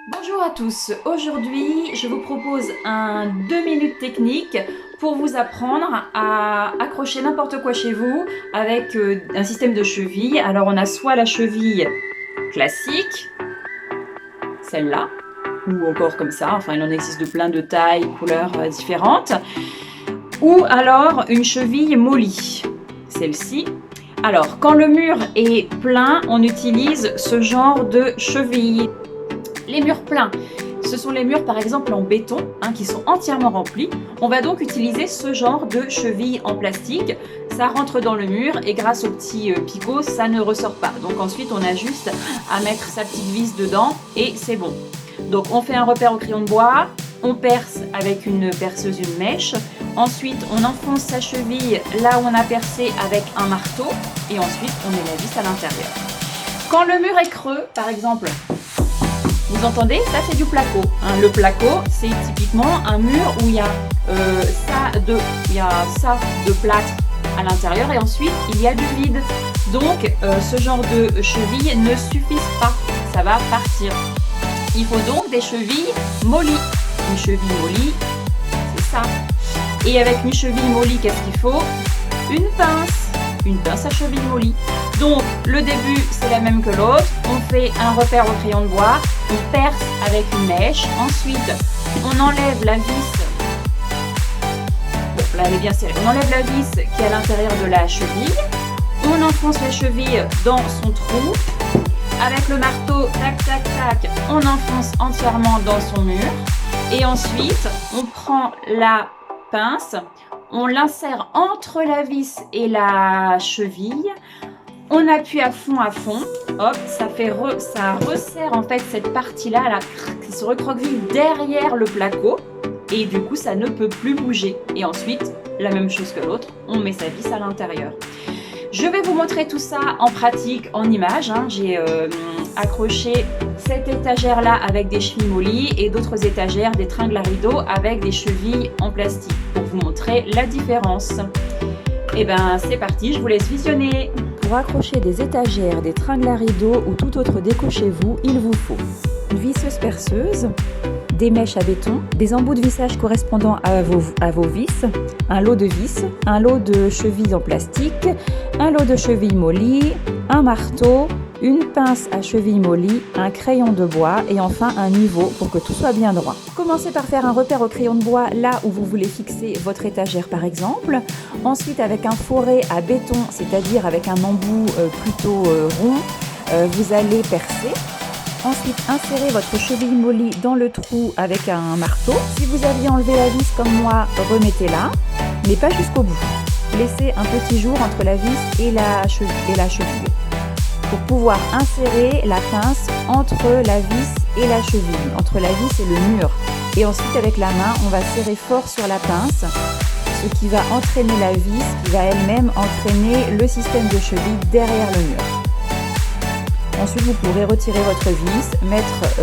Bonjour à tous, aujourd'hui je vous propose un 2 minutes technique pour vous apprendre à accrocher n'importe quoi chez vous avec un système de cheville. Alors on a soit la cheville classique, celle-là, ou encore comme ça, enfin il en existe de plein de tailles, couleurs différentes, ou alors une cheville molly, celle-ci. Alors quand le mur est plein, on utilise ce genre de cheville. Les murs pleins, ce sont les murs par exemple en béton qui sont entièrement remplis. On va donc utiliser ce genre de cheville en plastique. Ça rentre dans le mur et grâce au petit picot, ça ne ressort pas. Donc ensuite, on a juste à mettre sa petite vis dedans et c'est bon. Donc on fait un repère au crayon de bois, on perce avec une perceuse, une mèche. Ensuite, on enfonce sa cheville là où on a percé avec un marteau et ensuite, on met la vis à l'intérieur. Quand le mur est creux, par exemple, vous entendez? Ça, c'est du placo. Le placo, c'est typiquement un mur où il y a ça de plâtre à l'intérieur et ensuite, il y a du vide. Donc, ce genre de chevilles ne suffisent pas. Ça va partir. Il faut donc des chevilles molly. Une cheville molly, c'est ça. Et avec une cheville molly, qu'est-ce qu'il faut? Une pince à cheville molly. Donc le début c'est la même que l'autre, on fait un repère au crayon de bois, on perce avec une mèche, ensuite on enlève la vis, bon là elle est bien serrée, on enlève la vis qui est à l'intérieur de la cheville, on enfonce la cheville dans son trou, avec le marteau, tac tac tac, on enfonce entièrement dans son mur, et ensuite on prend la pince, on l'insère entre la vis et la cheville, on appuie à fond, hop, ça resserre en fait cette partie-là, qui se recroqueville derrière le placo, et du coup ça ne peut plus bouger. Et ensuite, la même chose que l'autre, on met sa vis à l'intérieur. Je vais vous montrer tout ça en pratique, en images. J'ai accroché cette étagère-là avec des chevilles molly et d'autres étagères, des tringles à rideaux avec des chevilles en plastique pour vous montrer la différence. Et ben c'est parti, je vous laisse visionner. Pour accrocher des étagères, des tringles à rideaux ou tout autre déco chez vous, il vous faut une visseuse perceuse, des mèches à béton, des embouts de vissage correspondant à vos vis, un lot de vis, un lot de chevilles en plastique, un lot de chevilles molly, un marteau, une pince à cheville molly, un crayon de bois et enfin un niveau pour que tout soit bien droit. Commencez par faire un repère au crayon de bois là où vous voulez fixer votre étagère par exemple. Ensuite avec un fourré à béton, c'est-à-dire avec un embout plutôt rond, vous allez percer. Ensuite, insérez votre cheville molly dans le trou avec un marteau. Si vous aviez enlevé la vis comme moi, remettez-la, mais pas jusqu'au bout. Laissez un petit jour entre la vis et la cheville pour pouvoir insérer la pince entre la vis et la cheville, entre la vis et le mur. Et ensuite, avec la main, on va serrer fort sur la pince, ce qui va entraîner la vis, qui va elle-même entraîner le système de cheville derrière le mur. Ensuite, vous pourrez retirer votre vis, mettre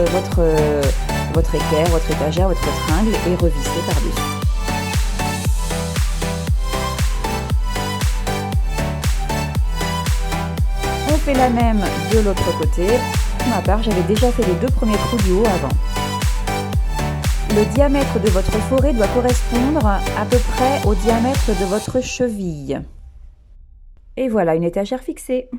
votre équerre, votre étagère, votre tringle et revisser par-dessus. On fait la même de l'autre côté. Pour ma part, j'avais déjà fait les 2 premiers trous du haut avant. Le diamètre de votre fourré doit correspondre à peu près au diamètre de votre cheville. Et voilà une étagère fixée.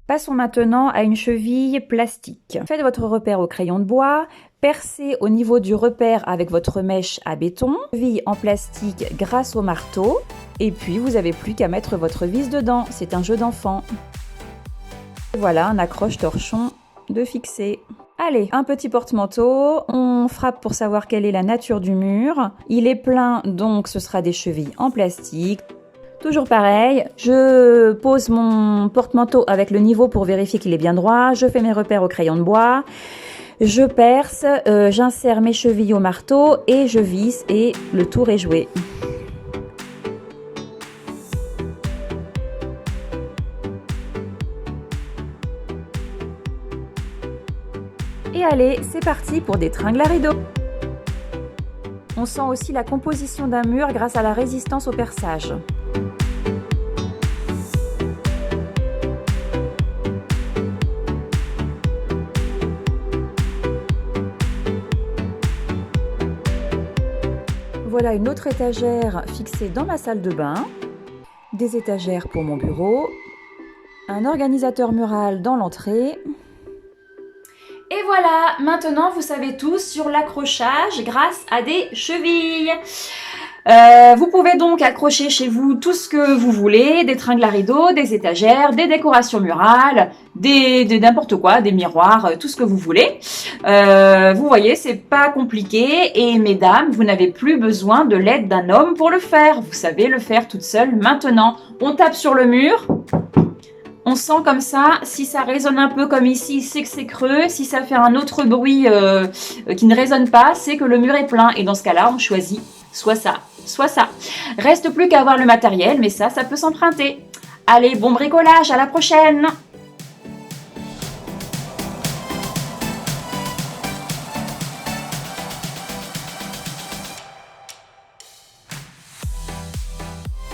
Passons maintenant à une cheville plastique. Faites votre repère au crayon de bois, percez au niveau du repère avec votre mèche à béton, cheville en plastique grâce au marteau, et puis vous n'avez plus qu'à mettre votre vis dedans, c'est un jeu d'enfant. Voilà un accroche-torchon de fixé. Allez, un petit porte-manteau, on frappe pour savoir quelle est la nature du mur. Il est plein, donc ce sera des chevilles en plastique. Toujours pareil, je pose mon porte-manteau avec le niveau pour vérifier qu'il est bien droit. Je fais mes repères au crayon de bois. Je perce, j'insère mes chevilles au marteau et je visse et le tour est joué. Et allez, c'est parti pour des tringles à rideaux. On sent aussi la composition d'un mur grâce à la résistance au perçage. voilà une autre étagère fixée dans ma salle de bain, des étagères pour mon bureau, un organisateur mural dans l'entrée. Et voilà, maintenant vous savez tout sur l'accrochage grâce à des chevilles. Vous pouvez donc accrocher chez vous tout ce que vous voulez, des tringles à rideaux, des étagères, des décorations murales, n'importe quoi, des miroirs, tout ce que vous voulez. Vous voyez, c'est pas compliqué et mesdames, vous n'avez plus besoin de l'aide d'un homme pour le faire. Vous savez le faire toute seule maintenant. On tape sur le mur. On sent comme ça, si ça résonne un peu comme ici, c'est que c'est creux. Si ça fait un autre bruit qui ne résonne pas, c'est que le mur est plein. Et dans ce cas-là, on choisit soit ça, soit ça. Reste plus qu'à avoir le matériel, mais ça peut s'emprunter. Allez, bon bricolage, à la prochaine!